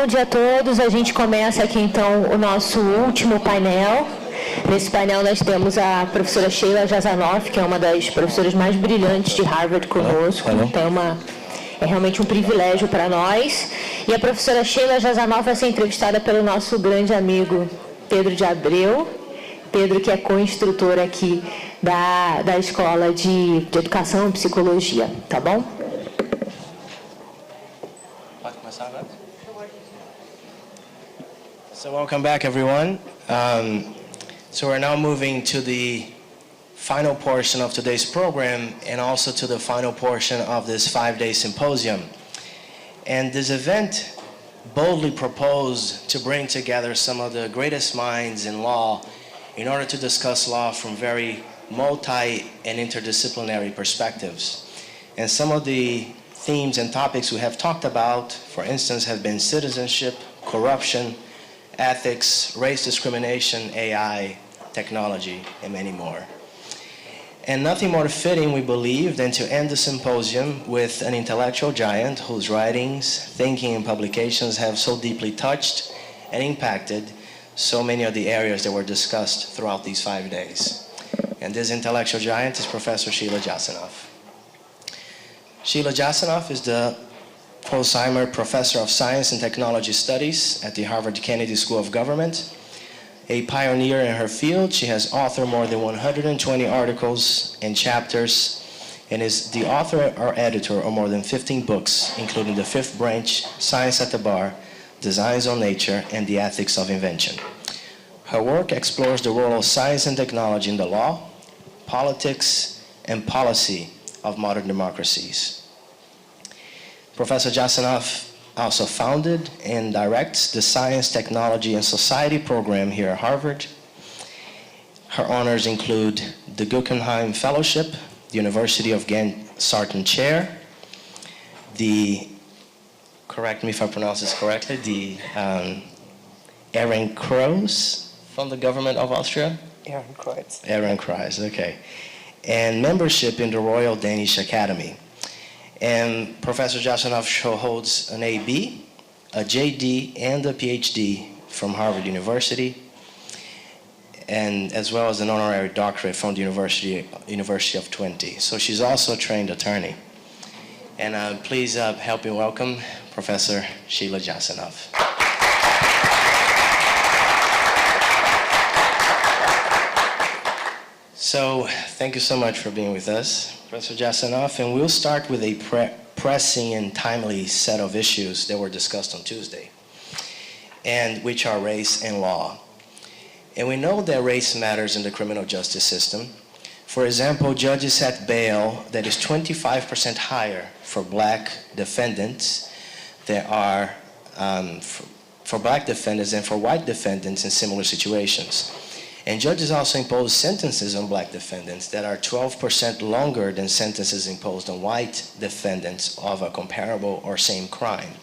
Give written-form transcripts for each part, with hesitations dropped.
Bom dia a todos. A gente começa aqui então o nosso último painel. Nesse painel nós temos a professora Sheila Jasanoff, que é uma das professoras mais brilhantes de Harvard conosco. Então é realmente um privilégio para nós. E a professora Sheila Jasanoff vai ser entrevistada pelo nosso grande amigo Pedro De Abreu. Pedro, que é co-instrutor aqui da Escola de Educação e Psicologia. Tá bom? Pode começar agora? So welcome back, everyone. So we're now moving to the final portion of today's program and also to the final portion of this 5-day symposium. And this event boldly proposed to bring together some of the greatest minds in law in order to discuss law from very multi and interdisciplinary perspectives. And some of the themes and topics we have talked about, for instance, have been citizenship, corruption, ethics, race discrimination, AI, technology, and many more. And nothing more fitting, we believe, than to end the symposium with an intellectual giant whose writings, thinking, and publications have so deeply touched and impacted so many of the areas that were discussed throughout these 5 days. And this intellectual giant is Professor Sheila Jasanoff. Sheila Jasanoff is the Alzheimer Professor of Science and Technology Studies at the Harvard Kennedy School of Government. A pioneer in her field, she has authored more than 120 articles and chapters and is the author or editor of more than 15 books, including The Fifth Branch, Science at the Bar, Designs on Nature, and The Ethics of Invention. Her work explores the role of science and technology in the law, politics, and policy of modern democracies. Professor Jasanoff also founded and directs the Science, Technology, and Society program here at Harvard. Her honors include the Guggenheim Fellowship, the University of Ghent Sarton Chair, the, correct me if I pronounce this correctly, the Ehrenkreuz from the government of Austria? Ehrenkreuz. Ehrenkreuz, okay. And membership in the Royal Danish Academy. And Professor Jasanoff holds an AB, a JD, and a PhD from Harvard University, and as well as an honorary doctorate from the University of Twente. So she's also a trained attorney. And please help me welcome Professor Sheila Jasanoff. So thank you so much for being with us, Professor Jasanoff, and we'll start with a pressing and timely set of issues that were discussed on Tuesday, and which are race and law. And we know that race matters in the criminal justice system. For example, judges set bail that is 25% higher for black defendants that are for black defendants and for white defendants in similar situations. And judges also impose sentences on black defendants that are 12% longer than sentences imposed on white defendants of a comparable or same crime.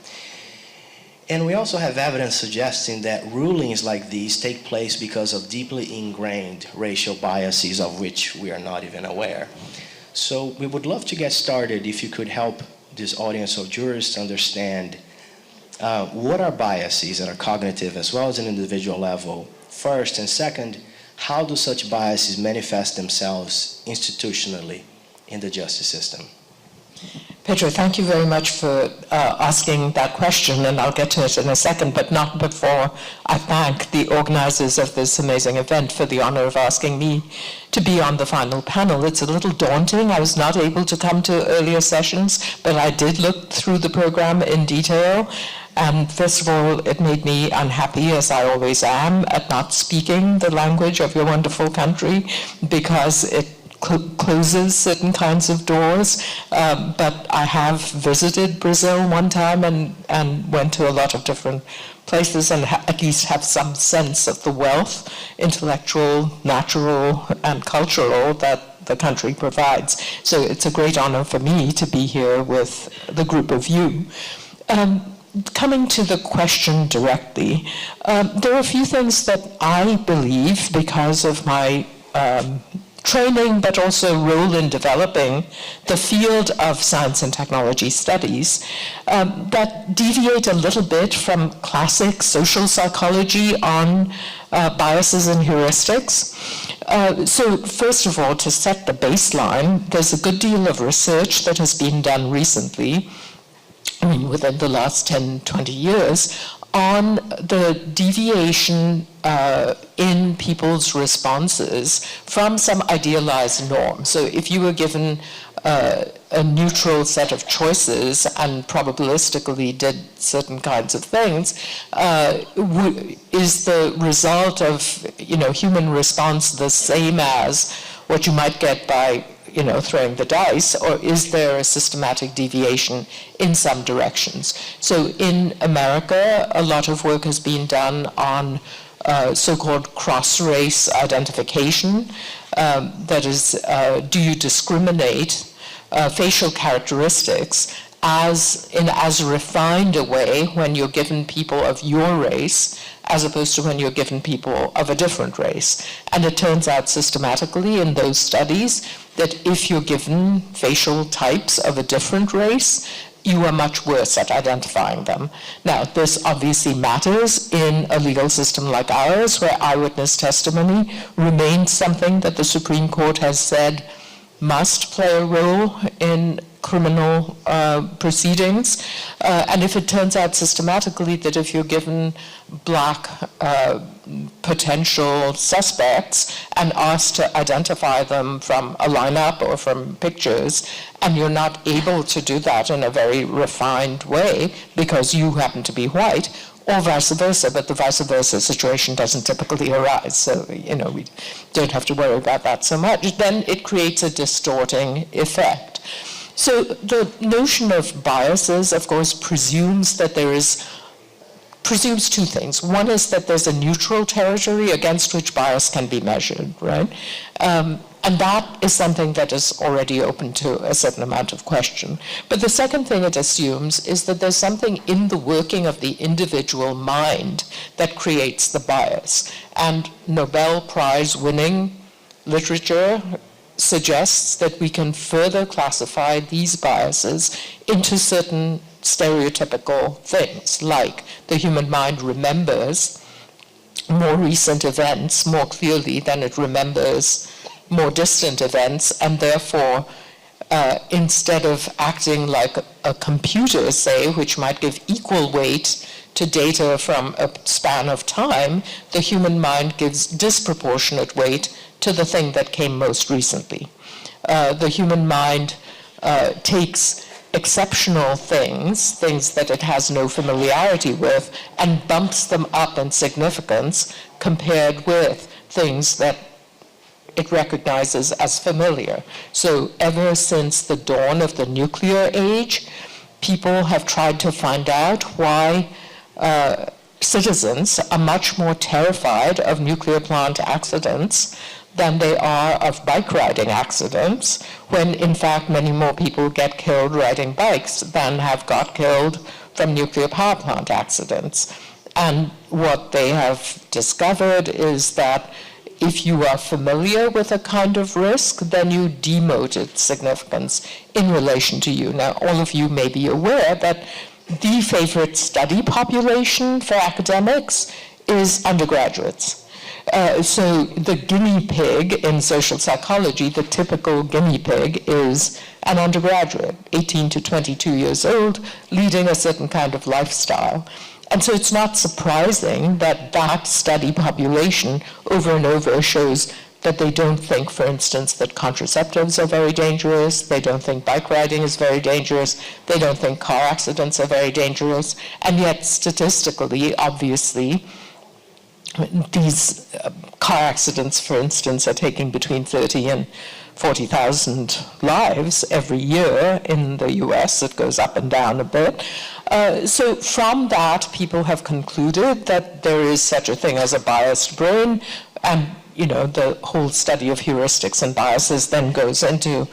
And we also have evidence suggesting that rulings like these take place because of deeply ingrained racial biases of which we are not even aware. So we would love to get started if you could help this audience of jurists understand what are biases that are cognitive as well as an individual level, first, and second, how do such biases manifest themselves institutionally in the justice system? Pedro, thank you very much for asking that question, and I'll get to it in a second, but not before I thank the organizers of this amazing event for the honor of asking me to be on the final panel. It's a little daunting. I was not able to come to earlier sessions, but I did look through the program in detail. And first of all, it made me unhappy, as I always am, at not speaking the language of your wonderful country, because it closes certain kinds of doors. But I have visited Brazil one time and went to a lot of different places and at least have some sense of the wealth, intellectual, natural, and cultural that the country provides. So it's a great honor for me to be here with the group of you. Coming to the question directly, there are a few things that I believe, because of my training, but also role in developing the field of science and technology studies that deviate a little bit from classic social psychology on biases and heuristics. So first of all, to set the baseline, there's a good deal of research that has been done recently, within the last 10, 20 years, on the deviation in people's responses from some idealized norm. So if you were given a neutral set of choices and probabilistically did certain kinds of things, is the result of human response the same as what you might get by throwing the dice, or is there a systematic deviation in some directions? So in America, a lot of work has been done on so-called cross-race identification. That is, do you discriminate facial characteristics as refined a way when you're given people of your race as opposed to when you're given people of a different race? And it turns out systematically in those studies that if you're given facial types of a different race, you are much worse at identifying them. Now, this obviously matters in a legal system like ours, where eyewitness testimony remains something that the Supreme Court has said must play a role in criminal proceedings. And if it turns out systematically that if you're given black potential suspects and asked to identify them from a lineup or from pictures, and you're not able to do that in a very refined way because you happen to be white, or vice versa, but the vice versa situation doesn't typically arise, so we don't have to worry about that so much, then it creates a distorting effect. So the notion of biases, of course, presumes two things. One is that there's a neutral territory against which bias can be measured, right? And that is something that is already open to a certain amount of question. But the second thing it assumes is that there's something in the working of the individual mind that creates the bias. And Nobel Prize winning literature suggests that we can further classify these biases into certain stereotypical things, like the human mind remembers more recent events more clearly than it remembers more distant events, and therefore instead of acting like a computer, say, which might give equal weight to data from a span of time, the human mind gives disproportionate weight to the thing that came most recently. The human mind takes exceptional things that it has no familiarity with, and bumps them up in significance compared with things that it recognizes as familiar. So ever since the dawn of the nuclear age, people have tried to find out why citizens are much more terrified of nuclear plant accidents than they are of bike riding accidents, when in fact many more people get killed riding bikes than have got killed from nuclear power plant accidents. And what they have discovered is that if you are familiar with a kind of risk, then you demote its significance in relation to you. Now, all of you may be aware that the favorite study population for academics is undergraduates. So the guinea pig in social psychology, the typical guinea pig is an undergraduate, 18 to 22 years old, leading a certain kind of lifestyle. And so it's not surprising that that study population over and over shows that they don't think, for instance, that contraceptives are very dangerous, they don't think bike riding is very dangerous, they don't think car accidents are very dangerous, and yet statistically, obviously, these car accidents, for instance, are taking between 30 and 40,000 lives every year in the US. It goes up and down a bit. So from that, people have concluded that there is such a thing as a biased brain, and the whole study of heuristics and biases then goes into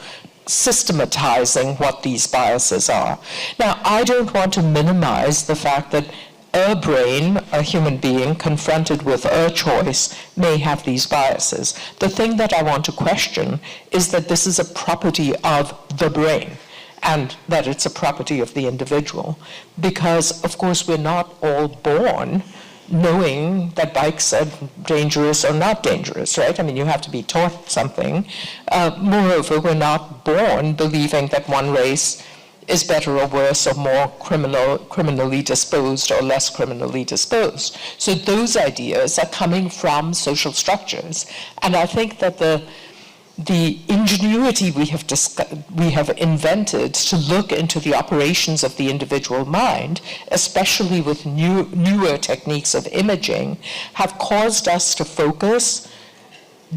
systematizing what these biases are. Now, I don't want to minimize the fact that a brain, a human being, confronted with a choice, may have these biases. The thing that I want to question is that this is a property of the brain, and that it's a property of the individual. Because, of course, we're not all born knowing that bikes are dangerous or not dangerous, right? I mean, you have to be taught something. Moreover, we're not born believing that one race is better or worse or more criminally disposed or less criminally disposed. So those ideas are coming from social structures. And I think that the ingenuity we have invented to look into the operations of the individual mind, especially with newer techniques of imaging, have caused us to focus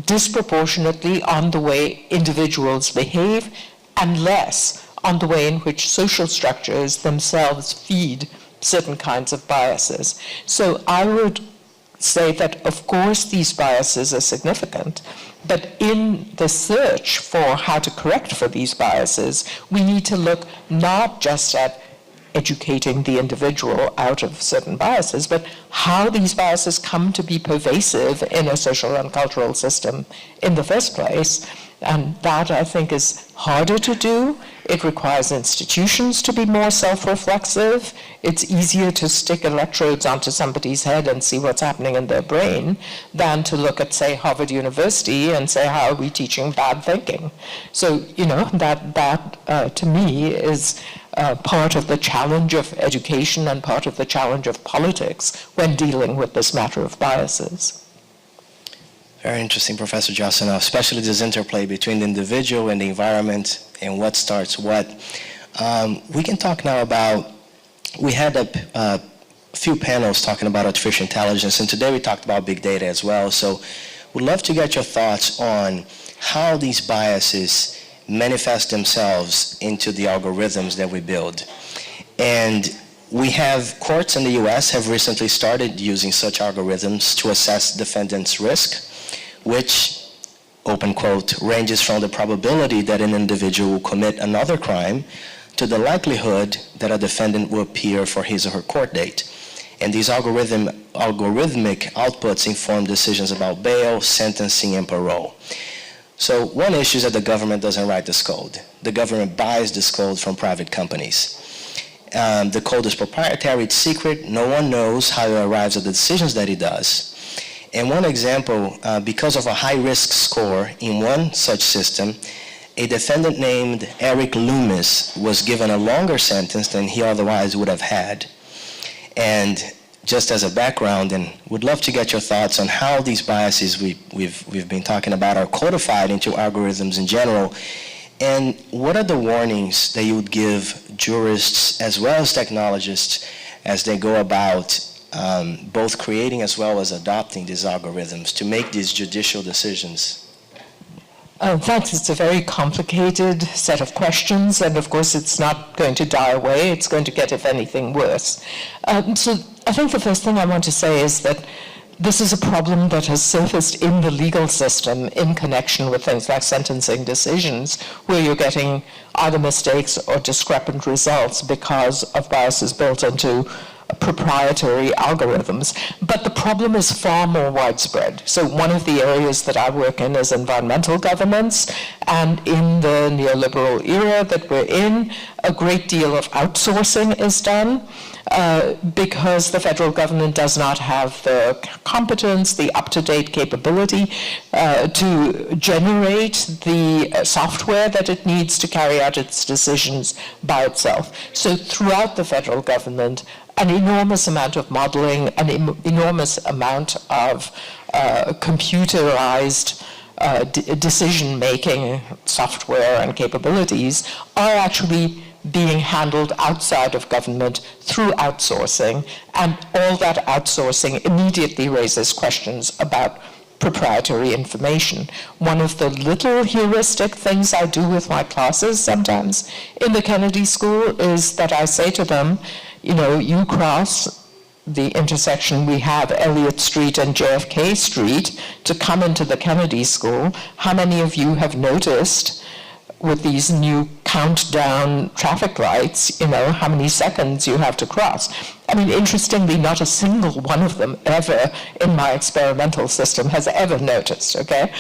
disproportionately on the way individuals behave and less on the way in which social structures themselves feed certain kinds of biases. So I would say that, of course, these biases are significant, but in the search for how to correct for these biases, we need to look not just at educating the individual out of certain biases, but how these biases come to be pervasive in a social and cultural system in the first place. And that, I think, is harder to do. It requires institutions to be more self-reflexive. It's easier to stick electrodes onto somebody's head and see what's happening in their brain than to look at, say, Harvard University and say, how are we teaching bad thinking? So, you know, that to me is part of the challenge of education and part of the challenge of politics when dealing with this matter of biases. Very interesting, Professor Jasanoff, especially this interplay between the individual and the environment and what starts what. We can talk now about, we had a few panels talking about artificial intelligence, and today we talked about big data as well. So we'd love to get your thoughts on how these biases manifest themselves into the algorithms that we build. And we have, courts in the US have recently started using such algorithms to assess defendants' risk, which, open quote, ranges from the probability that an individual will commit another crime to the likelihood that a defendant will appear for his or her court date. And these algorithmic outputs inform decisions about bail, sentencing, and parole. So one issue is that the government doesn't write this code. The government buys this code from private companies. The code is proprietary, it's secret, no one knows how it arrives at the decisions that it does. And one example, because of a high-risk score in one such system, a defendant named Eric Loomis was given a longer sentence than he otherwise would have had. And just as a background, and would love to get your thoughts on how these biases we've been talking about are codified into algorithms in general, and what are the warnings that you would give jurists as well as technologists as they go about both creating as well as adopting these algorithms to make these judicial decisions? Thanks. It's a very complicated set of questions, and of course it's not going to die away. It's going to get, if anything, worse. So I think the first thing I want to say is that this is a problem that has surfaced in the legal system in connection with things like sentencing decisions, where you're getting either mistakes or discrepant results because of biases built into proprietary algorithms. But the problem is far more widespread. So one of the areas that I work in is environmental governance, and in the neoliberal era that we're in, a great deal of outsourcing is done because the federal government does not have the competence, the up-to-date capability to generate the software that it needs to carry out its decisions by itself. So throughout the federal government, an enormous amount of modeling, an enormous amount of computerized decision-making software and capabilities are actually being handled outside of government through outsourcing, and all that outsourcing immediately raises questions about proprietary information. One of the little heuristic things I do with my classes sometimes in the Kennedy School is that I say to them, you know, you cross the intersection, we have Elliott Street and JFK Street to come into the Kennedy School. How many of you have noticed with these new count down traffic lights, how many seconds you have to cross. I mean, interestingly, not a single one of them ever in my experimental system has ever noticed, okay?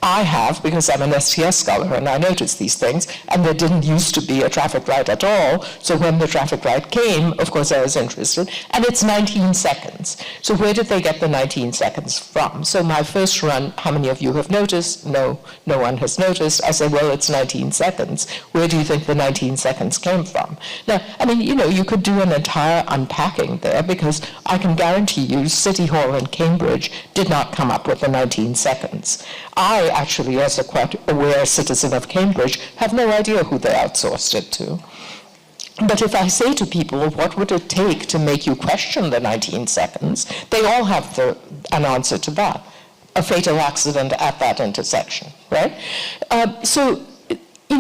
I have, because I'm an STS scholar, and I notice these things, and there didn't used to be a traffic light at all, so when the traffic light came, of course I was interested, and it's 19 seconds. So where did they get the 19 seconds from? So my first run, how many of you have noticed? No one has noticed. I say, well, it's 19 seconds. Where do you think the 19 seconds came from? Now, I mean, you could do an entire unpacking there, because I can guarantee you City Hall in Cambridge did not come up with the 19 seconds. I actually, as a quite aware citizen of Cambridge, have no idea who they outsourced it to. But if I say to people, what would it take to make you question the 19 seconds, they all have an answer to that. A fatal accident at that intersection, right?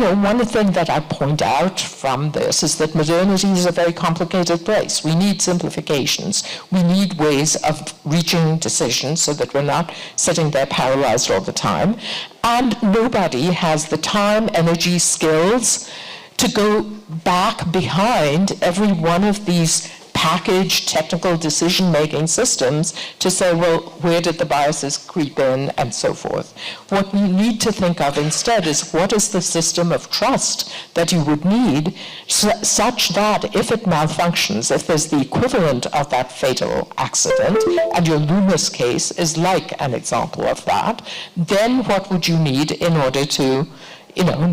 One thing that I point out from this is that modernity is a very complicated place. We need simplifications. We need ways of reaching decisions so that we're not sitting there paralyzed all the time. And nobody has the time, energy, skills to go back behind every one of these packaged technical decision-making systems to say, well, where did the biases creep in, and so forth. What we need to think of instead is, what is the system of trust that you would need such that if it malfunctions, if there's the equivalent of that fatal accident, and your Loomis case is like an example of that, then what would you need in order to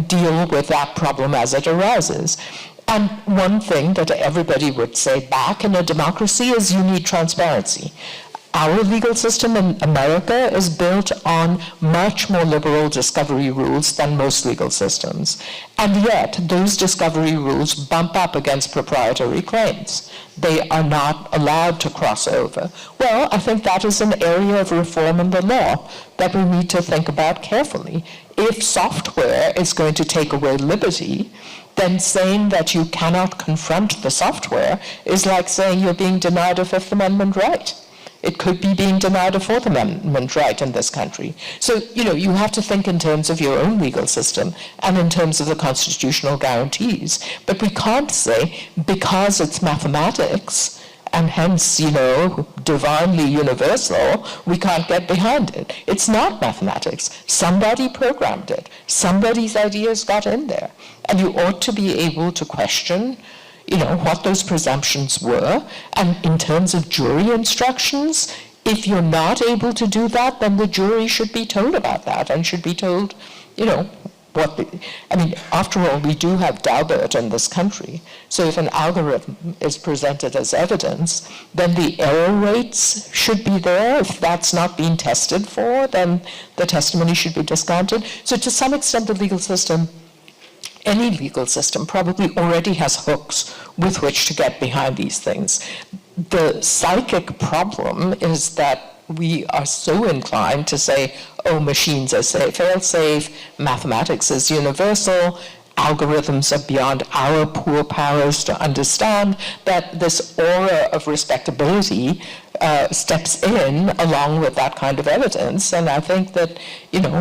deal with that problem as it arises? And one thing that everybody would say back in a democracy is you need transparency. Our legal system in America is built on much more liberal discovery rules than most legal systems. And yet, those discovery rules bump up against proprietary claims. They are not allowed to cross over. Well, I think that is an area of reform in the law that we need to think about carefully. If software is going to take away liberty, then saying that you cannot confront the software is like saying you're being denied a Fifth Amendment right. It could be being denied a Fourth Amendment right in this country. So, you have to think in terms of your own legal system and in terms of the constitutional guarantees. But we can't say, because it's mathematics, and hence, divinely universal, we can't get behind it. It's not mathematics. Somebody programmed it. Somebody's ideas got in there. And you ought to be able to question, what those presumptions were. And in terms of jury instructions, if you're not able to do that, then the jury should be told about that and should be told, after all, we do have Daubert in this country. So if an algorithm is presented as evidence, then the error rates should be there. If that's not being tested for, then the testimony should be discounted. So to some extent, the legal system, any legal system, probably already has hooks with which to get behind these things. The psychic problem is that we are so inclined to say, oh, machines are fail-safe, mathematics is universal, algorithms are beyond our poor powers to understand, that this aura of respectability steps in along with that kind of evidence. And I think that,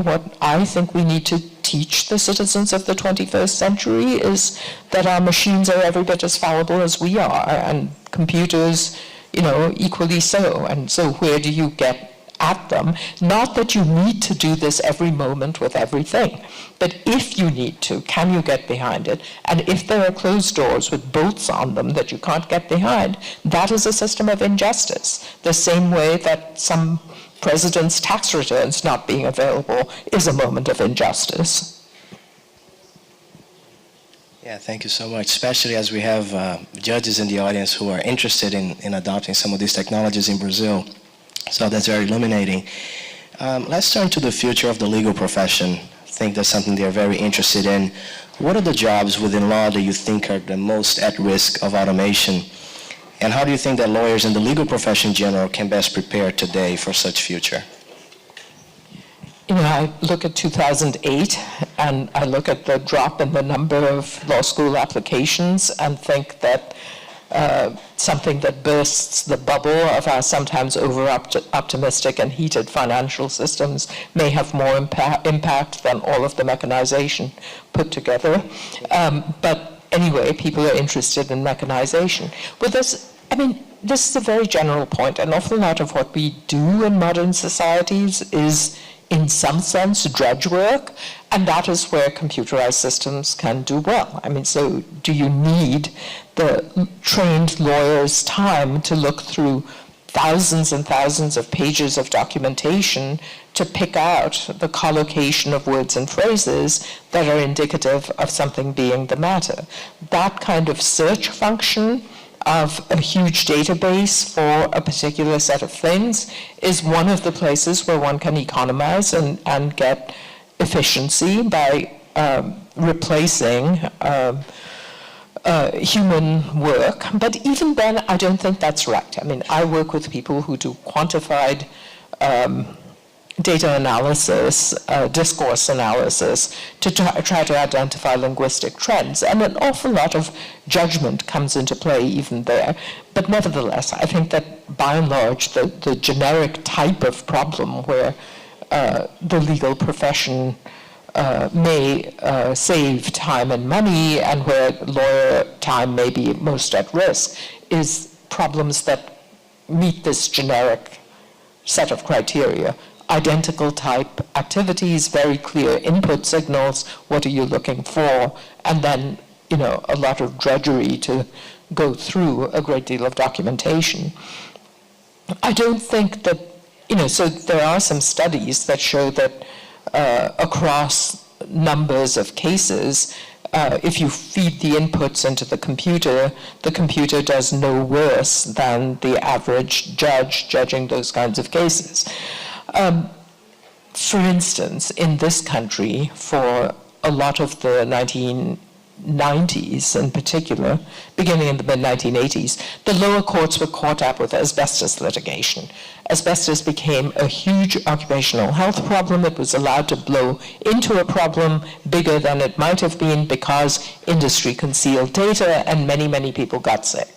what I think we need to teach the citizens of the 21st century is that our machines are every bit as fallible as we are, and computers, equally so. And so where do you get at them? Not that you need to do this every moment with everything, but if you need to, can you get behind it? And if there are closed doors with bolts on them that you can't get behind, that is a system of injustice. The same way that some president's tax returns not being available is a moment of injustice. Yeah, thank you so much, especially as we have judges in the audience who are interested in adopting some of these technologies in Brazil. So that's very illuminating. Let's turn to the future of the legal profession. I think that's something they're very interested in. What are the jobs within law that you think are the most at risk of automation? And how do you think that lawyers in the legal profession in general can best prepare today for such future? I look at 2008 and I look at the drop in the number of law school applications and think that something that bursts the bubble of our sometimes over-optimistic and heated financial systems may have more impact than all of the mechanization put together. But anyway, people are interested in mechanization. But this is a very general point. An awful lot of what we do in modern societies is, in some sense, drudge work, and that is where computerized systems can do well. So do you need the trained lawyer's time to look through thousands and thousands of pages of documentation to pick out the collocation of words and phrases that are indicative of something being the matter? That kind of search function of a huge database for a particular set of things is one of the places where one can economize and get efficiency by replacing human work. But even then, I don't think that's right. I work with people who do quantified data analysis, discourse analysis, to try to identify linguistic trends. And an awful lot of judgment comes into play even there. But nevertheless, I think that by and large, the generic type of problem where the legal profession may save time and money and where lawyer time may be most at risk is problems that meet this generic set of criteria. Identical type activities, very clear input signals, what are you looking for, and then, a lot of drudgery to go through a great deal of documentation. I don't think that, so there are some studies that show that across numbers of cases, if you feed the inputs into the computer does no worse than the average judge judging those kinds of cases. For instance, in this country, for a lot of the 1990s in particular, beginning in the mid-1980s, the lower courts were caught up with asbestos litigation. Asbestos became a huge occupational health problem. It was allowed to blow into a problem bigger than it might have been because industry concealed data and many, many people got sick.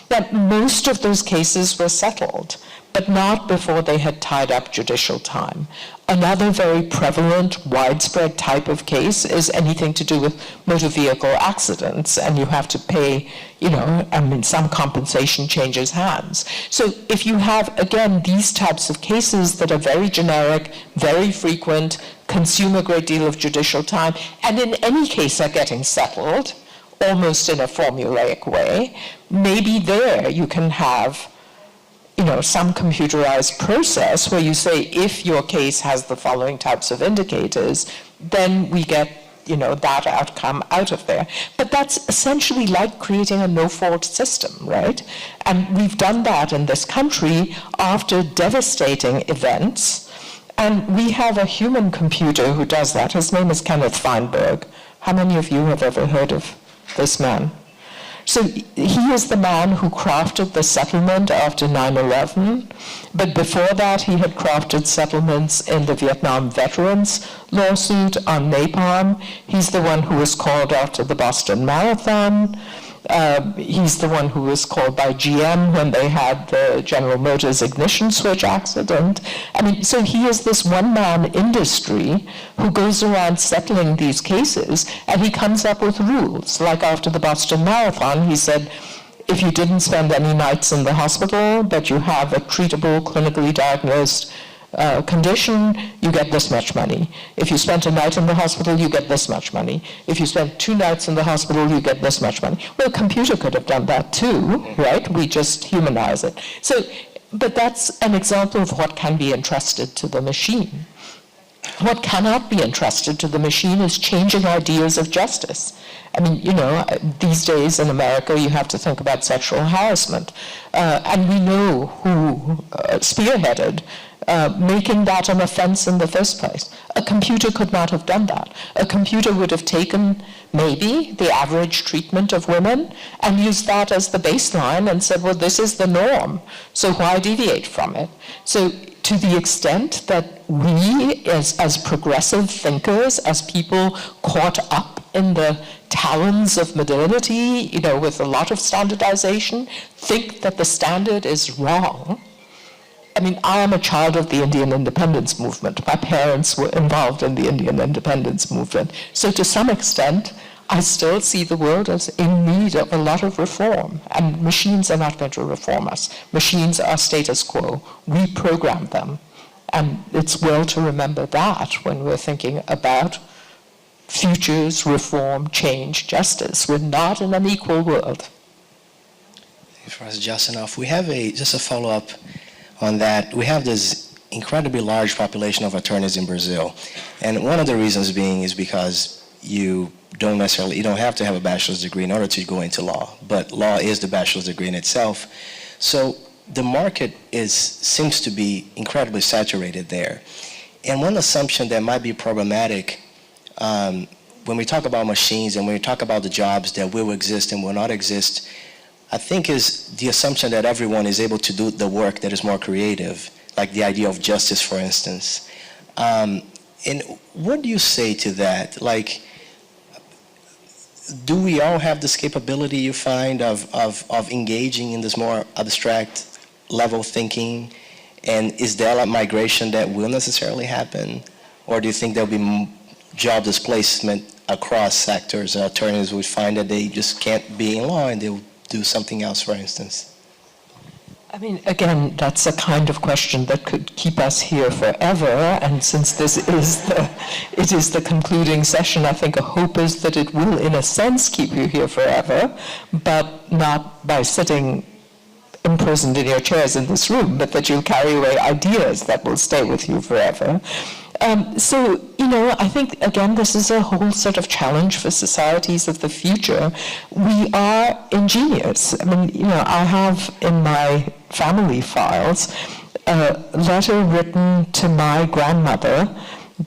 That most of those cases were settled, but not before they had tied up judicial time. Another very prevalent, widespread type of case is anything to do with motor vehicle accidents, and you have to pay, some compensation changes hands. So if you have, again, these types of cases that are very generic, very frequent, consume a great deal of judicial time, and in any case are getting settled, almost in a formulaic way, maybe there you can have some computerized process where you say, if your case has the following types of indicators, then we get, that outcome out of there. But that's essentially like creating a no-fault system, right? And we've done that in this country after devastating events. And we have a human computer who does that. His name is Kenneth Fineberg. How many of you have ever heard of this man? So he is the man who crafted the settlement after 9/11, but before that he had crafted settlements in the Vietnam veterans lawsuit on napalm. He's the one who was called after the Boston Marathon. He's the one who was called by GM when they had the General Motors ignition switch accident. So he is this one-man industry who goes around settling these cases, and he comes up with rules. Like after the Boston Marathon, he said, if you didn't spend any nights in the hospital, but you have a treatable, clinically diagnosed condition, you get this much money. If you spent a night in the hospital, you get this much money. If you spent 2 nights in the hospital, you get this much money. Well, a computer could have done that too, right? We just humanize it. But that's an example of what can be entrusted to the machine. What cannot be entrusted to the machine is changing ideas of justice. These days in America, you have to think about sexual harassment. And we know who spearheaded making that an offense in the first place. A computer could not have done that. A computer would have taken maybe the average treatment of women and used that as the baseline and said, well, this is the norm, so why deviate from it? So to the extent that we, as progressive thinkers, as people caught up in the talons of modernity, with a lot of standardization, think that the standard is wrong. I mean, I am a child of the Indian independence movement. My parents were involved in the Indian independence movement. So to some extent, I still see the world as in need of a lot of reform. And machines are not going to reform us. Machines are status quo. We program them. And it's well to remember that when we're thinking about futures, reform, change, justice. We're not in an equal world. Professor Jasanoff, we have just a follow-up on that. We have this incredibly large population of attorneys in Brazil. And one of the reasons being is because you don't have to have a bachelor's degree in order to go into law, but law is the bachelor's degree in itself. So the market seems to be incredibly saturated there. And one assumption that might be problematic when we talk about machines and when we talk about the jobs that will exist and will not exist, I think is the assumption that everyone is able to do the work that is more creative, like the idea of justice, for instance. And what do you say to that? Like, do we all have this capability, you find, of engaging in this more abstract level thinking? And is there a migration that will necessarily happen? Or do you think there'll be job displacement across sectors? Attorneys would find that they just can't be in law and they'll do something else, for instance? I mean, again, that's a kind of question that could keep us here forever. And since this is the concluding session, I think a hope is that it will, in a sense, keep you here forever, but not by sitting imprisoned in your chairs in this room, but that you'll carry away ideas that will stay with you forever. So, I think, again, this is a whole sort of challenge for societies of the future. We are ingenious. I mean, I have in my family files a letter written to my grandmother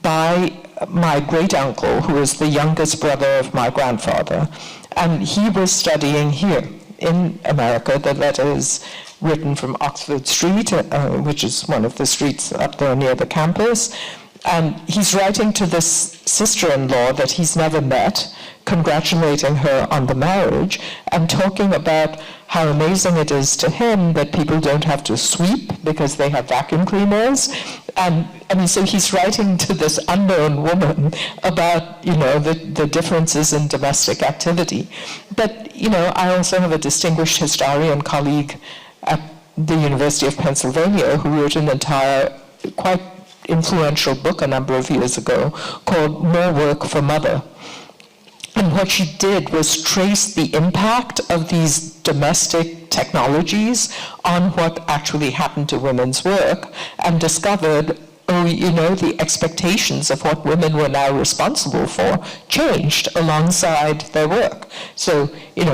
by my great-uncle, who is the youngest brother of my grandfather, and he was studying here in America. The letter is written from Oxford Street, which is one of the streets up there near the campus. And he's writing to this sister-in-law that he's never met, congratulating her on the marriage, and talking about how amazing it is to him that people don't have to sweep because they have vacuum cleaners. And so he's writing to this unknown woman about, the differences in domestic activity. But, I also have a distinguished historian colleague at the University of Pennsylvania who wrote an entire, quite influential book a number of years ago called More Work for Mother. And what she did was trace the impact of these domestic technologies on what actually happened to women's work, and discovered, the expectations of what women were now responsible for changed alongside their work. So,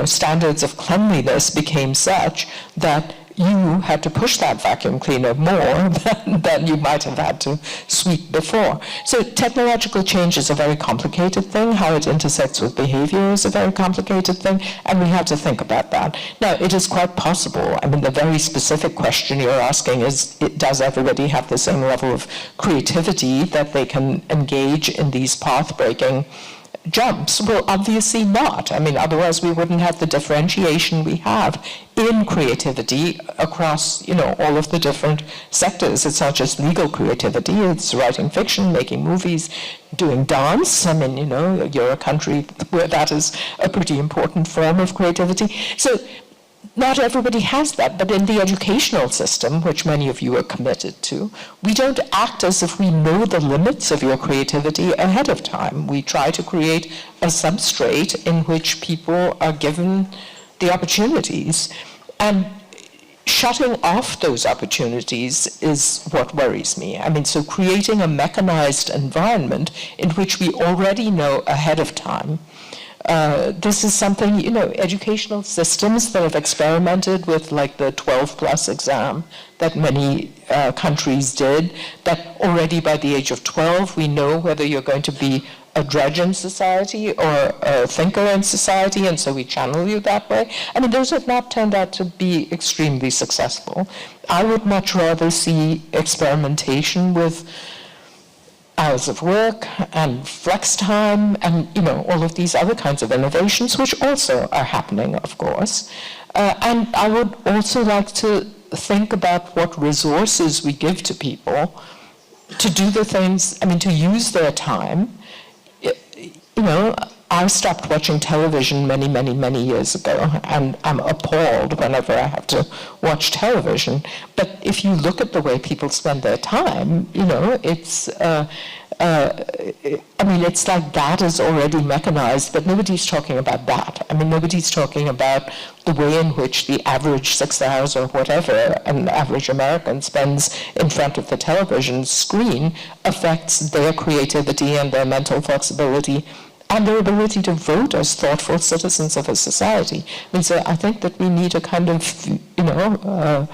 standards of cleanliness became such that you had to push that vacuum cleaner more than you might have had to sweep before. So technological change is a very complicated thing. How it intersects with behavior is a very complicated thing, and we have to think about that. Now, it is quite possible. The very specific question you're asking is, does everybody have the same level of creativity that they can engage in these path-breaking jumps? Well, obviously not. Otherwise we wouldn't have the differentiation we have in creativity across, all of the different sectors. It's not just legal creativity, it's writing fiction, making movies, doing dance. You're a country where that is a pretty important form of creativity. So not everybody has that, but in the educational system, which many of you are committed to, we don't act as if we know the limits of your creativity ahead of time. We try to create a substrate in which people are given the opportunities. And shutting off those opportunities is what worries me. So creating a mechanized environment in which we already know ahead of time This is something, educational systems that have experimented with like the 12+ exam that many countries did, that already by the age of 12 we know whether you're going to be a drudge in society or a thinker in society, and so we channel you that way. I mean, those have not turned out to be extremely successful. I would much rather see experimentation with hours of work and flex time and, all of these other kinds of innovations, which also are happening, of course. And I would also like to think about what resources we give to people to do the things, to use their time. I stopped watching television many, many, many years ago, and I'm appalled whenever I have to watch television. But if you look at the way people spend their time, it's, it's like that is already mechanized, but nobody's talking about that. Nobody's talking about the way in which the average 6 hours or whatever an average American spends in front of the television screen affects their creativity and their mental flexibility and their ability to vote as thoughtful citizens of a society. So I think that we need a kind of, the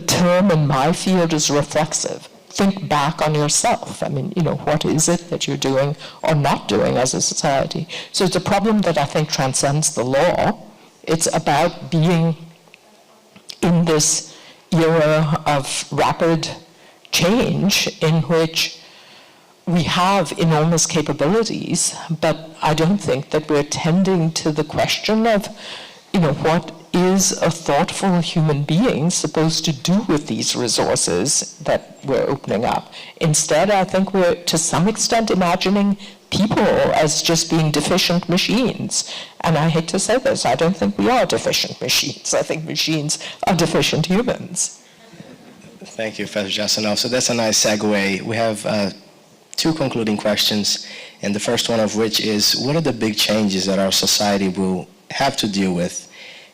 term in my field is reflexive. Think back on yourself. What is it that you're doing or not doing as a society? So it's a problem that I think transcends the law. It's about being in this era of rapid change in which we have enormous capabilities, but I don't think that we're tending to the question of, what is a thoughtful human being supposed to do with these resources that we're opening up. Instead, I think we're, to some extent, imagining people as just being deficient machines. And I hate to say this, I don't think we are deficient machines. I think machines are deficient humans. Thank you, Professor Jasanoff. So that's a nice segue. We have 2 concluding questions, and the first one of which is, what are the big changes that our society will have to deal with,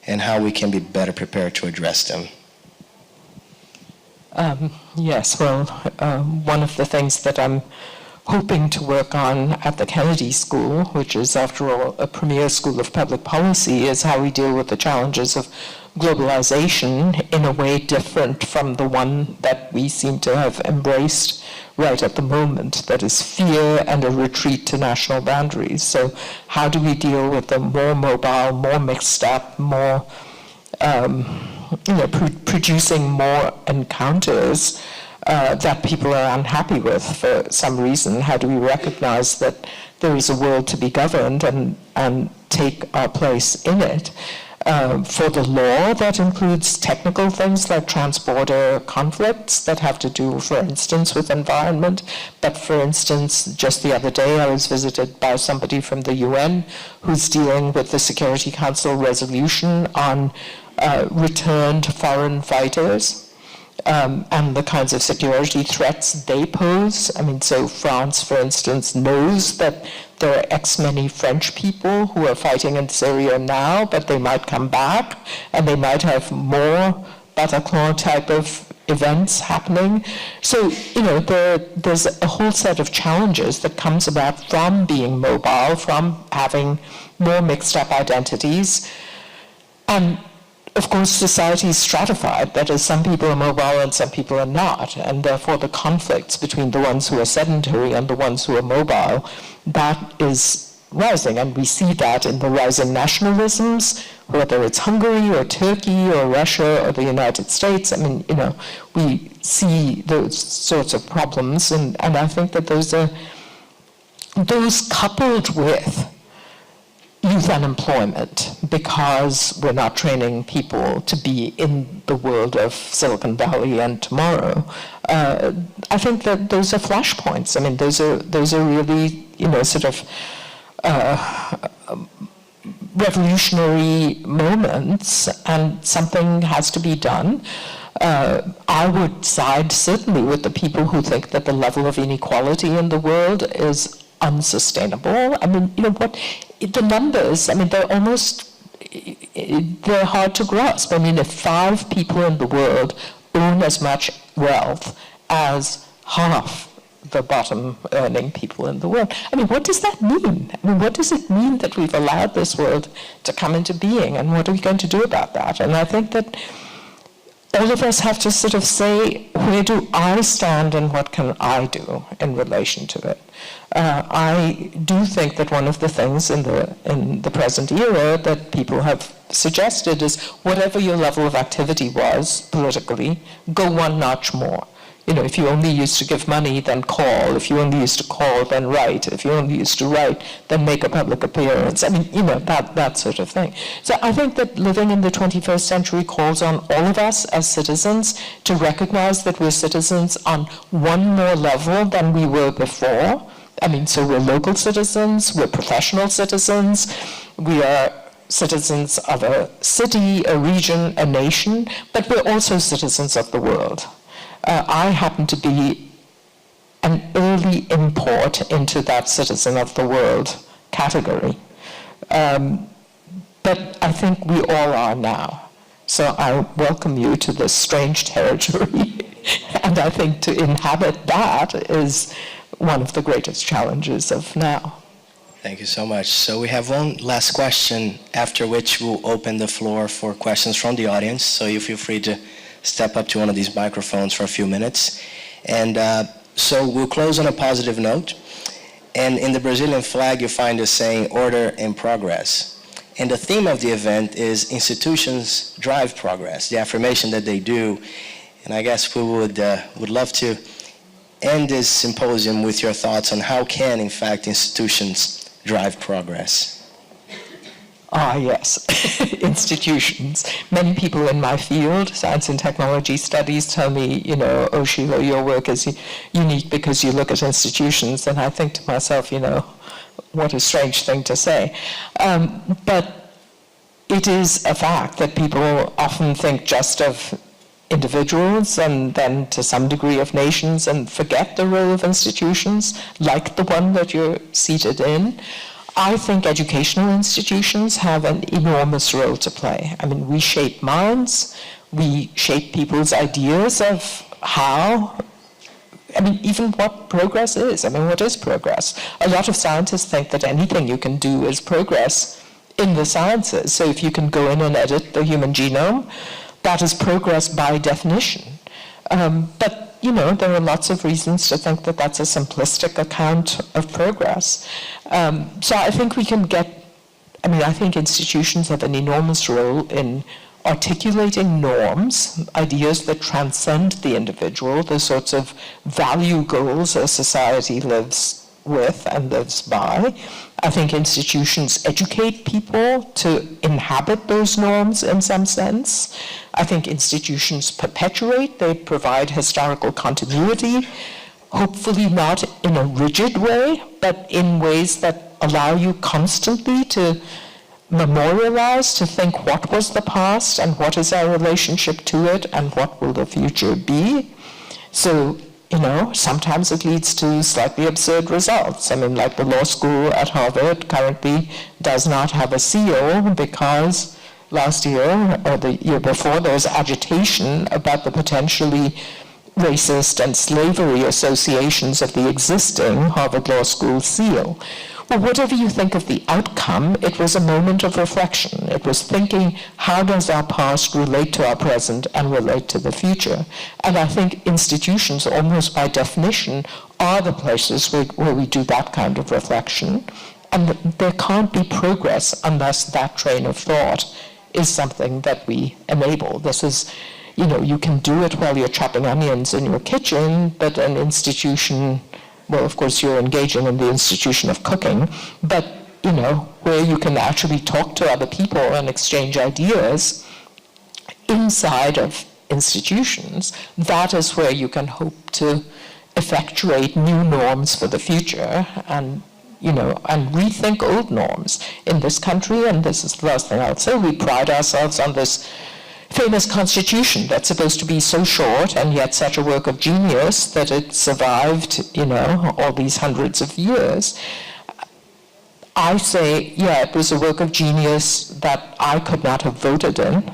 and how we can be better prepared to address them? Yes, well, one of the things that I'm hoping to work on at the Kennedy School, which is, after all, a premier school of public policy, is how we deal with the challenges of globalization in a way different from the one that we seem to have embraced right at the moment, that is fear and a retreat to national boundaries. So how do we deal with the more mobile, more mixed up, more, producing more encounters that people are unhappy with for some reason? How do we recognize that there is a world to be governed and take our place in it? For the law, that includes technical things like trans-border conflicts that have to do, for instance, with environment. But for instance, just the other day, I was visited by somebody from the UN who's dealing with the Security Council resolution on returned foreign fighters. And the kinds of security threats they pose. So France, for instance, knows that there are X many French people who are fighting in Syria now, but they might come back, and they might have more Bataclan type of events happening. So, there's a whole set of challenges that comes about from being mobile, from having more mixed up identities. And of course, society is stratified. That is, some people are mobile and some people are not. And therefore, the conflicts between the ones who are sedentary and the ones who are mobile, that is rising. And we see that in the rising nationalisms, whether it's Hungary or Turkey or Russia or the United States. We see those sorts of problems. And I think that those coupled with youth unemployment, because we're not training people to be in the world of Silicon Valley and tomorrow. I think that those are flashpoints. Those are really, sort of revolutionary moments, and something has to be done. I would side certainly with the people who think that the level of inequality in the world is unsustainable. The numbers, they're hard to grasp. If 5 people in the world own as much wealth as half the bottom earning people in the world. I mean, what does that mean? I mean, what does it mean that we've allowed this world to come into being, and what are we going to do about that? And I think that all of us have to sort of say, where do I stand and what can I do in relation to it? I do think that one of the things in the present era that people have suggested is whatever your level of activity was politically, go one notch more. You know, if you only used to give money, then call. If you only used to call, then write. If you only used to write, then make a public appearance. I mean, you know, that sort of thing. So I think that living in the 21st century calls on all of us as citizens to recognize that we're citizens on one more level than we were before. I mean, so we're local citizens, we're professional citizens, we are citizens of a city, a region, a nation, but we're also citizens of the world. I happen to be an early import into that citizen of the world category. But I think we all are now. So I welcome you to this strange territory. And I think to inhabit that is one of the greatest challenges of now. Thank you so much. So we have one last question, after which we'll open the floor for questions from the audience. So you feel free to step up to one of these microphones for a few minutes. And so we'll close on a positive note. And in the Brazilian flag, you find the saying, order and progress. And the theme of the event is institutions drive progress, the affirmation that they do. And I guess we would love to end this symposium with your thoughts on how can, in fact, institutions drive progress. Ah, yes, institutions. Many people in my field, science and technology studies, tell me, you know, oh, Sheila, your work is unique because you look at institutions. And I think to myself, you know, what a strange thing to say. But it is a fact that people often think just of individuals and then to some degree of nations and forget the role of institutions, like the one that you're seated in. I think educational institutions have an enormous role to play. I mean, we shape minds, we shape people's ideas of how, I mean, even what progress is. I mean, what is progress? A lot of scientists think that anything you can do is progress in the sciences. So if you can go in and edit the human genome, that is progress by definition. But you know, there are lots of reasons to think that that's a simplistic account of progress. So I think we can I think institutions have an enormous role in articulating norms, ideas that transcend the individual, the sorts of value goals a society lives with and lives by. I think institutions educate people to inhabit those norms in some sense. I think institutions perpetuate, they provide historical continuity, hopefully not in a rigid way, but in ways that allow you constantly to memorialize, to think what was the past and what is our relationship to it and what will the future be. So, you know, sometimes it leads to slightly absurd results. I mean, like the law school at Harvard currently does not have a CEO because last year or the year before there was agitation about the potentially racist and slavery associations of the existing Harvard Law School seal. Well, whatever you think of the outcome, it was a moment of reflection. It was thinking, how does our past relate to our present and relate to the future? And I think institutions, almost by definition, are the places where we do that kind of reflection. And there can't be progress unless that train of thought is something that we enable. This is, you know, you can do it while you're chopping onions in your kitchen, but an institution, well, of course, you're engaging in the institution of cooking, but, you know, where you can actually talk to other people and exchange ideas inside of institutions, that is where you can hope to effectuate new norms for the future and, you know, and rethink old norms. In this country, and this is the last thing I'll say, we pride ourselves on this famous constitution that's supposed to be so short and yet such a work of genius that it survived, you know, all these hundreds of years. I say, yeah, it was a work of genius that I could not have voted in,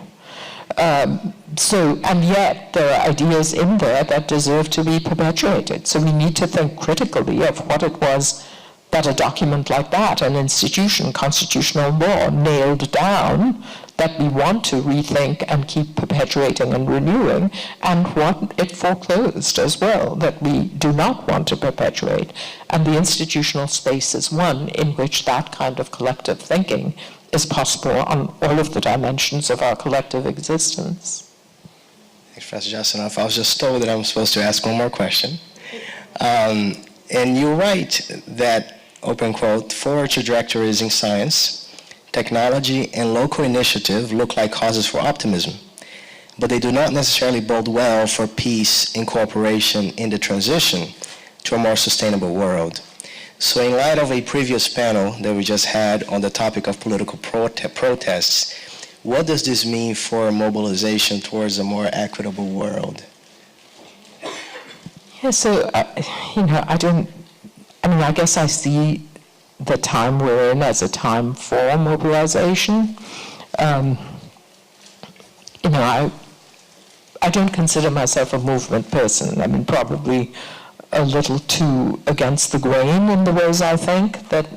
And yet there are ideas in there that deserve to be perpetuated. So we need to think critically of what it was that a document like that, an institution, constitutional law, nailed down, that we want to rethink and keep perpetuating and renewing, and what it foreclosed as well, that we do not want to perpetuate. And the institutional space is one in which that kind of collective thinking is possible on all of the dimensions of our collective existence. Thanks, Professor Jasanoff. I was just told that I'm supposed to ask one more question. And you write that, open quote, forward trajectories in science, technology, and local initiative look like causes for optimism, but they do not necessarily bode well for peace and cooperation in the transition to a more sustainable world. So in light of a previous panel that we just had on the topic of political protests, what does this mean for mobilization towards a more equitable world? Yeah, so, I guess I see the time we're in as a time for mobilization. I don't consider myself a movement person. Probably a little too against the grain in the ways I think. But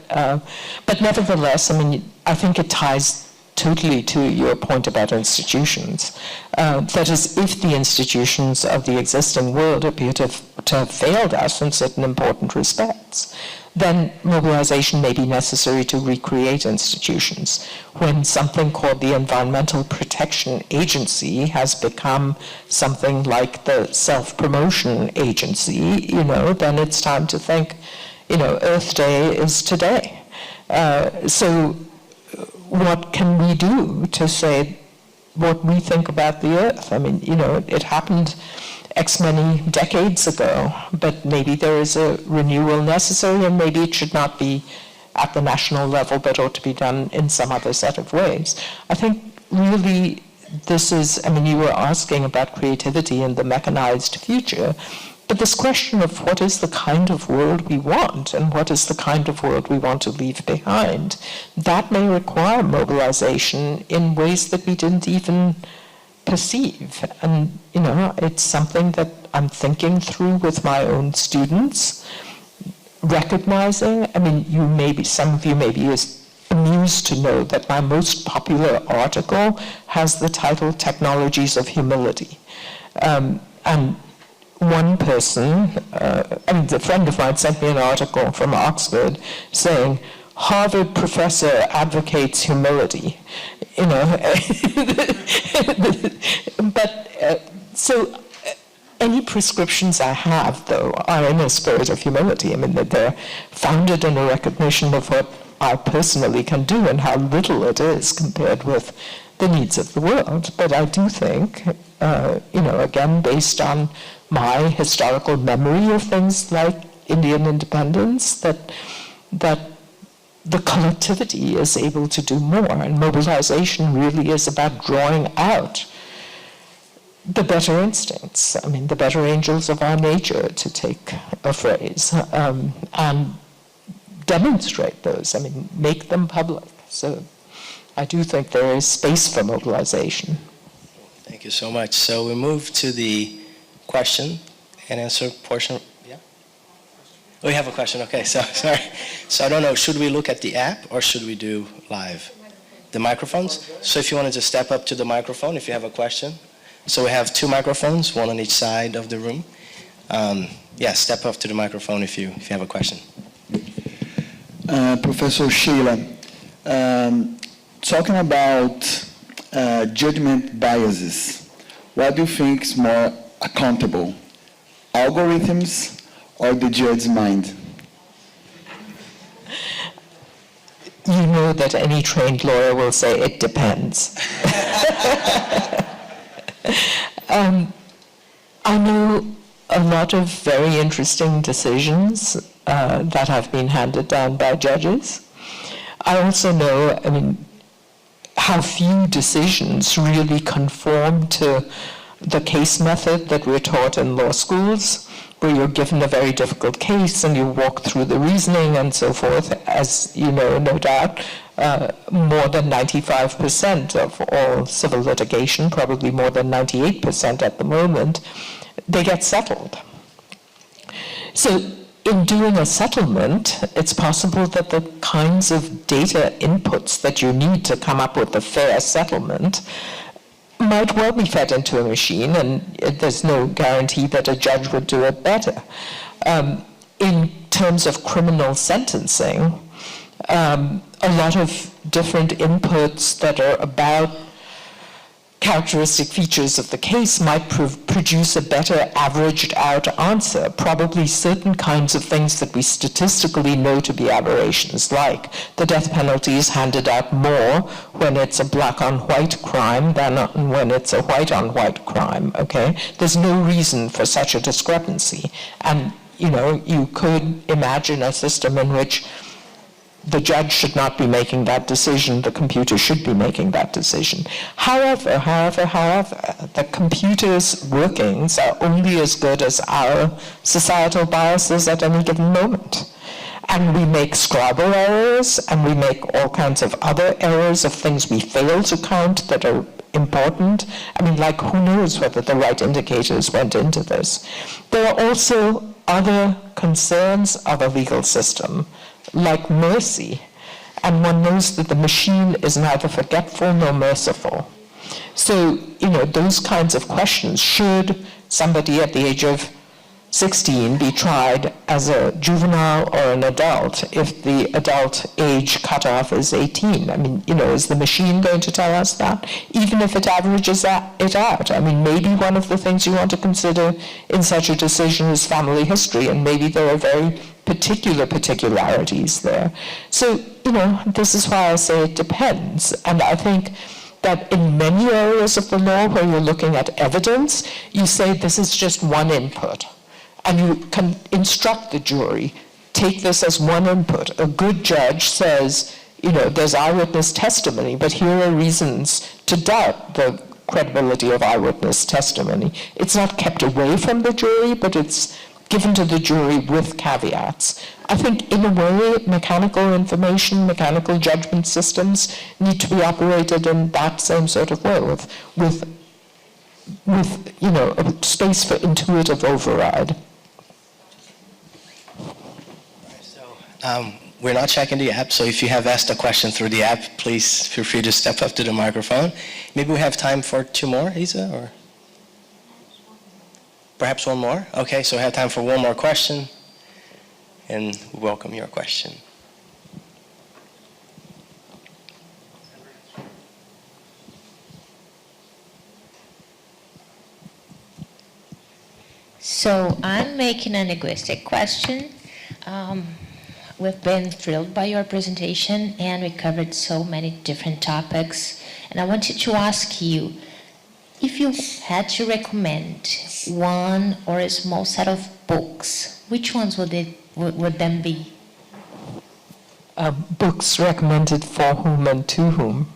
nevertheless, I think it ties totally to your point about institutions. That is, if the institutions of the existing world appear to have failed us in certain important respects, then mobilization may be necessary to recreate institutions. When something called the Environmental Protection Agency has become something like the Self-Promotion Agency, then it's time to think, Earth Day is today. So what can we do to say what we think about the Earth? It happened X many decades ago, but maybe there is a renewal necessary, and maybe it should not be at the national level, but ought to be done in some other set of ways. I think really this is, you were asking about creativity in the mechanized future, but this question of what is the kind of world we want and what is the kind of world we want to leave behind, that may require mobilization in ways that we didn't even perceive. And, it's something that I'm thinking through with my own students, recognizing, some of you may be amused to know that my most popular article has the title Technologies of Humility. And one person, a friend of mine sent me an article from Oxford saying, Harvard professor advocates humility, So any prescriptions I have, though, are in a spirit of humility. They're founded in a recognition of what I personally can do and how little it is compared with the needs of the world. But I do think, again, based on my historical memory of things like Indian independence, that the collectivity is able to do more, and mobilization really is about drawing out the better instincts, the better angels of our nature, to take a phrase, and demonstrate those, make them public. So I do think there is space for mobilization. Thank you so much. So we move to the question and answer portion. Yeah? Oh, you have a question. Okay, so sorry. So I don't know, should we look at the app or should we do live? The microphones? So if you want to just step up to the microphone if you have a question. So we have two microphones, one on each side of the room. Step up to the microphone if you have a question. Professor Sheila, talking about judgment biases, what do you think is more accountable, algorithms or the judge's mind? You know that any trained lawyer will say it depends. I know a lot of very interesting decisions that have been handed down by judges. I also know, how few decisions really conform to the case method that we're taught in law schools, where you're given a very difficult case and you walk through the reasoning and so forth, as you know, no doubt, more than 95% of all civil litigation, probably more than 98% at the moment, they get settled. So in doing a settlement, it's possible that the kinds of data inputs that you need to come up with a fair settlement might well be fed into a machine, and there's no guarantee that a judge would do it better. In terms of criminal sentencing, a lot of different inputs that are about characteristic features of the case might produce a better averaged out answer. Probably certain kinds of things that we statistically know to be aberrations, like the death penalty is handed out more when it's a black on white crime than when it's a white on white crime, okay? There's no reason for such a discrepancy. And, you know, you could imagine a system in which the judge should not be making that decision, the computer should be making that decision. However, the computer's workings are only as good as our societal biases at any given moment. And we make scribal errors, and we make all kinds of other errors of things we fail to count that are important. I mean, like, who knows whether the right indicators went into this. There are also other concerns of a legal system, like mercy, and one knows that the machine is neither forgetful nor merciful. So, you know, those kinds of questions, should somebody at the age of 16 be tried as a juvenile or an adult if the adult age cutoff is 18? I mean, you know, is the machine going to tell us that? Even if it averages it out. I mean, maybe one of the things you want to consider in such a decision is family history, and maybe there are very particularities there. So, you know, this is why I say it depends. And I think that in many areas of the law where you're looking at evidence, you say this is just one input. And you can instruct the jury, take this as one input. A good judge says, you know, there's eyewitness testimony, but here are reasons to doubt the credibility of eyewitness testimony. It's not kept away from the jury, but it's given to the jury with caveats. I think, in a way, mechanical information, mechanical judgment systems need to be operated in that same sort of way, with you know, a space for intuitive override. We're not checking the app, so if you have asked a question through the app, please feel free to step up to the microphone. Maybe we have time for 2 more, Isa, or perhaps 1 more? Okay, so we have time for 1 more question, and welcome your question. So I'm making an linguistic question. We've been thrilled by your presentation, and we covered so many different topics. And I wanted to ask you, if you had to recommend one or a small set of books, which ones would them be? Books recommended for whom and to whom?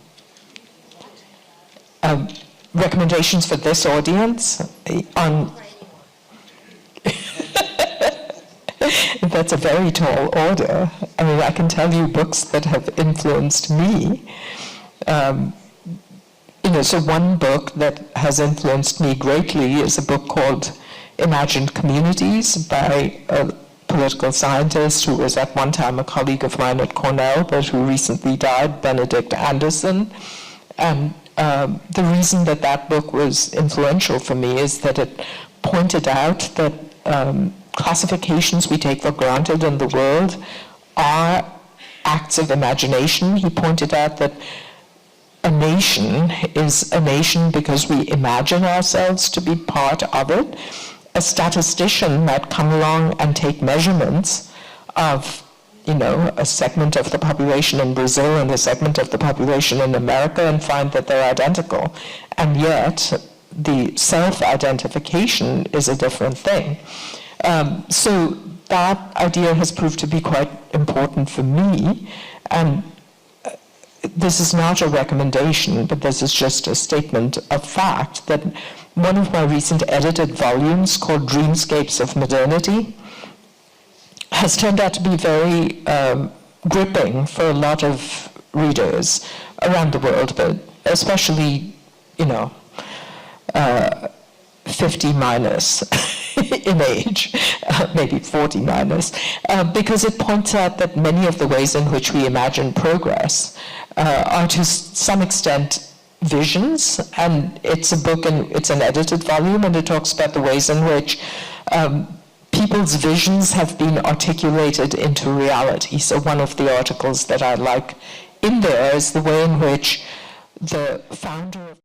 Recommendations for this audience on... That's a very tall order. I mean, I can tell you books that have influenced me. You know, so one book that has influenced me greatly is a book called Imagined Communities by a political scientist who was at one time a colleague of mine at Cornell, but who recently died, Benedict Anderson. And the reason that that book was influential for me is that it pointed out that classifications we take for granted in the world are acts of imagination. He pointed out that a nation is a nation because we imagine ourselves to be part of it. A statistician might come along and take measurements of, you know, a segment of the population in Brazil and a segment of the population in America and find that they're identical. And yet, the self-identification is a different thing. So that idea has proved to be quite important for me, and this is not a recommendation, but this is just a statement of fact that one of my recent edited volumes called Dreamscapes of Modernity has turned out to be very gripping for a lot of readers around the world, but especially, 50 minus in age, maybe 40 minus, because it points out that many of the ways in which we imagine progress are to some extent visions, and it's a book and it's an edited volume, and it talks about the ways in which people's visions have been articulated into reality. So one of the articles that I like in there is the way in which the founder of